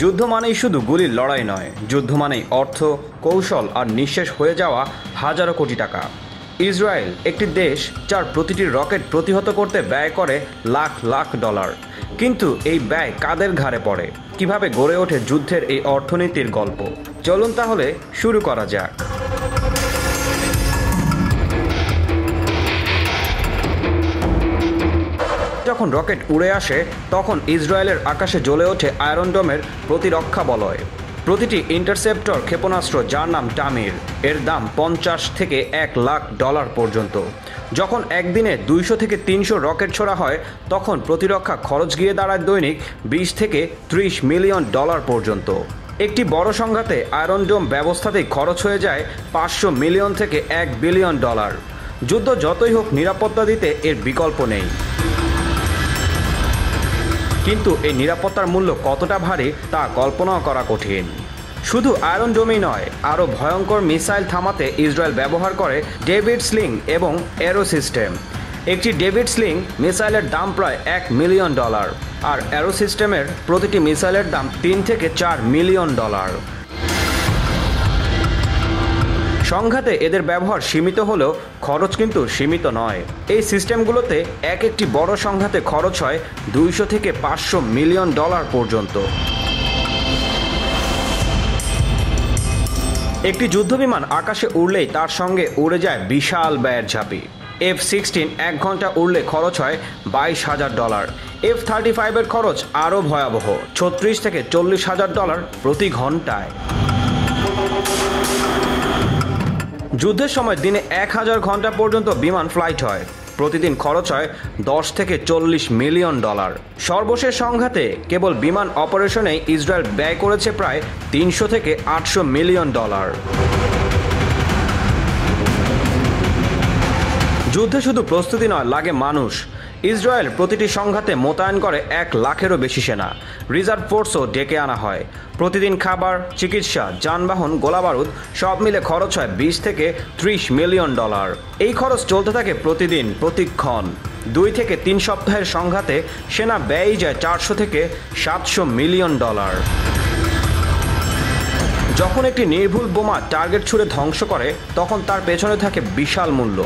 যুদ্ধ মানেই শুধু গুলির লড়াই নয়, যুদ্ধ মানেই অর্থ, কৌশল আর নিঃশেষ হয়ে যাওয়া হাজারো কোটি টাকা। ইসরায়েল একটি দেশ যার প্রতিটি রকেট প্রতিহত করতে ব্যয় করে লাখ লাখ ডলার। কিন্তু এই ব্যয় কাদের ঘাড়ে পড়ে? কিভাবে গড়ে ওঠে যুদ্ধের এই অর্থনীতির গল্প? চলুন তাহলে শুরু করা যাক। যখন রকেট উড়ে আসে তখন ইসরায়েলের আকাশে জ্বলে ওঠে আয়রন ডোমের প্রতিরক্ষা বলয়। প্রতিটি ইন্টারসেপ্টর ক্ষেপণাস্ত্র, যার নাম টামির, এর দাম 50 থেকে 1 লাখ ডলার পর্যন্ত। যখন একদিনে 200 থেকে 300 রকেট ছোড়া হয় তখন প্রতিরক্ষা খরচ গিয়ে দাঁড়ায় দৈনিক 20 থেকে 30 মিলিয়ন ডলার পর্যন্ত। একটি বড় সংঘাতে আয়রন ডোম ব্যবস্থাতেই খরচ হয়ে যায় 500 মিলিয়ন থেকে 1 বিলিয়ন ডলার। যুদ্ধ যতই হোক, নিরাপত্তা দিতে এর বিকল্প নেই। কিন্তু এই নিরাপত্তার মূল্য কতটা ভারী তা কল্পনাও করা কঠিন। শুধু আয়রন ডোমই নয়, আরও ভয়ঙ্কর মিসাইল থামাতে ইসরায়েল ব্যবহার করে ডেভিড স্লিং এবং অ্যারো সিস্টেম। একটি ডেভিড স্লিং মিসাইলের দাম প্রায় 1 মিলিয়ন ডলার, আর অ্যারো সিস্টেমের প্রতিটি মিসাইলের দাম 3 থেকে 4 মিলিয়ন ডলার। সংঘাতে এদের ব্যবহার সীমিত হলেও খরচ কিন্তু সীমিত নয়। এই সিস্টেমগুলোতে একটি বড় সংঘাতে খরচ হয় 200 থেকে 500 মিলিয়ন ডলার পর্যন্ত। একটি যুদ্ধবিমান আকাশে উড়লেই তার সঙ্গে উড়ে যায় বিশাল ব্যয়ের ঝাঁপি। F-16 1 ঘন্টা উড়লে খরচ হয় 22,000 ডলার। F-35 এর খরচ আরও ভয়াবহ, 36 থেকে 40,000 ডলার প্রতি ঘন্টায়। যুদ্ধের সময় দিনে 1000 ঘন্টা পর্যন্ত বিমান ফ্লাইট হয়। প্রতিদিন খরচ হয় 10 থেকে 40 মিলিয়ন ডলার। সর্বশেষ সংঘাতে কেবল বিমান অপারেশনে ইসরায়েল ব্যয় করেছে প্রায় 300 থেকে 800 মিলিয়ন ডলার। যুদ্ধে শুধু প্রস্তুতি নয়, লাগে মানুষ। ইসরায়েল প্রতিটি সংঘাতে মোতায়েন করে 1 লাখেরও বেশি সেনা। রিজার্ভ ফোর্সও ডেকে আনা হয়। প্রতিদিন খাবার, চিকিৎসা, যানবাহন, গোলাবারুদ সব মিলে খরচ হয় 20 থেকে 30 মিলিয়ন ডলার। এই খরচ চলতে থাকে প্রতিদিন, প্রতিক্ষণ। 2 থেকে 3 সপ্তাহের সংঘাতে সেনা ব্যয়ই যায় 400 থেকে 700 মিলিয়ন ডলার। যখন একটি নির্ভুল বোমা টার্গেট ছুঁড়ে ধ্বংস করে তখন তার পেছনে থাকে বিশাল মূল্য।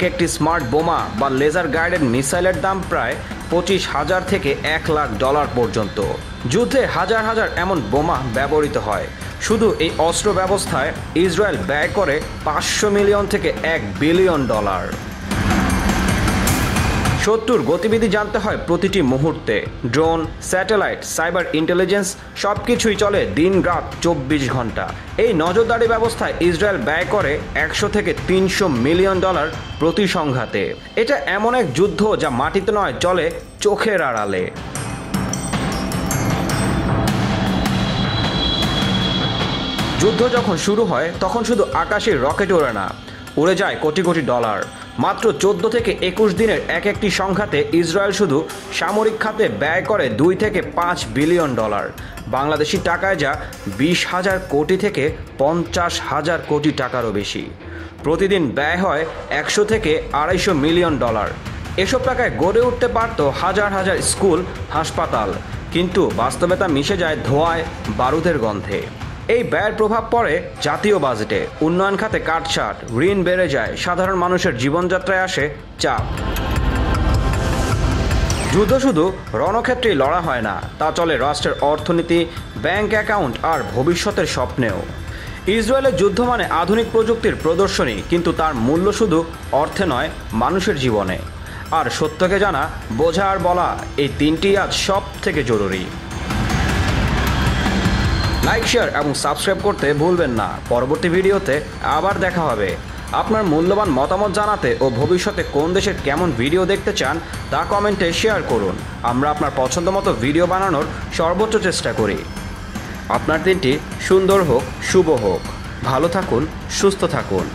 একটি স্মার্ট বোমা বা লেজার গাইডেড মিসাইলের দাম প্রায় 25,000 থেকে 1 লাখ ডলার পর্যন্ত। যুদ্ধে হাজার হাজার এমন বোমা ব্যবহৃত হয়। শুধু এই অস্ত্র ব্যবস্থায় ইসরায়েল ব্যয় করে 500 মিলিয়ন থেকে 1 বিলিয়ন ডলার। শত্রুর গতিবিধি জানতে হয় প্রতিটি মুহূর্তে। ড্রোন, স্যাটেলাইট, সাইবার ইন্টেলিজেন্স সবকিছুই চলে দিন রাত 24 ঘন্টা। এই নজরদারি ব্যবস্থায় ইসরায়েল ব্যয় করে 100 থেকে 300 মিলিয়ন ডলার প্রতি সংঘাতে। এটা এমন এক যুদ্ধ যা মাটিতে নয়, চলে চোখের আড়ালে। যুদ্ধ যখন শুরু হয় তখন শুধু আকাশে রকেট ওড়ে না, উড়ে যায় কোটি কোটি ডলার। মাত্র 14 থেকে 21 দিনের একটি সংঘাতে ইসরায়েল শুধু সামরিক খাতে ব্যয় করে 2 থেকে 5 বিলিয়ন ডলার। বাংলাদেশি টাকায় যা 20,000 কোটি থেকে 50,000 কোটি টাকারও বেশি। প্রতিদিন ব্যয় হয় 100 থেকে 250 মিলিয়ন ডলার। এসব টাকায় গড়ে উঠতে পারত হাজার হাজার স্কুল, হাসপাতাল, কিন্তু বাস্তবতা মিশে যায় ধোঁয়ায়, বারুদের গন্ধে। এই ব্যয়ের প্রভাব পড়ে জাতীয় বাজেটে। উন্নয়ন খাতে কাটছাঁট, ঋণ বেড়ে যায়, সাধারণ মানুষের জীবনযাত্রায় আসে চাপ। যুদ্ধ শুধু রণক্ষেত্রেই লড়া হয় না, তা চলে রাষ্ট্রের অর্থনীতি, ব্যাংক অ্যাকাউন্ট আর ভবিষ্যতের স্বপ্নেও। ইসরায়েলের যুদ্ধ মানে আধুনিক প্রযুক্তির প্রদর্শনী, কিন্তু তার মূল্য শুধু অর্থে নয়, মানুষের জীবনে। আর সত্যকে জানা, বোঝা আর বলা, এই তিনটি আজ সব থেকে জরুরি। লাইক, শেয়ার এবং সাবস্ক্রাইব করতে ভুলবেন না। পরবর্তী ভিডিওতে আবার দেখা হবে। আপনার মূল্যবান মতামত জানাতে ও ভবিষ্যতে কোন দেশের কেমন ভিডিও দেখতে চান তা কমেন্টে শেয়ার করুন। আমরা আপনার পছন্দমতো ভিডিও বানানোর সর্বোচ্চ চেষ্টা করি। আপনার দিনটি সুন্দর হোক, শুভ হোক। ভালো থাকুন, সুস্থ থাকুন।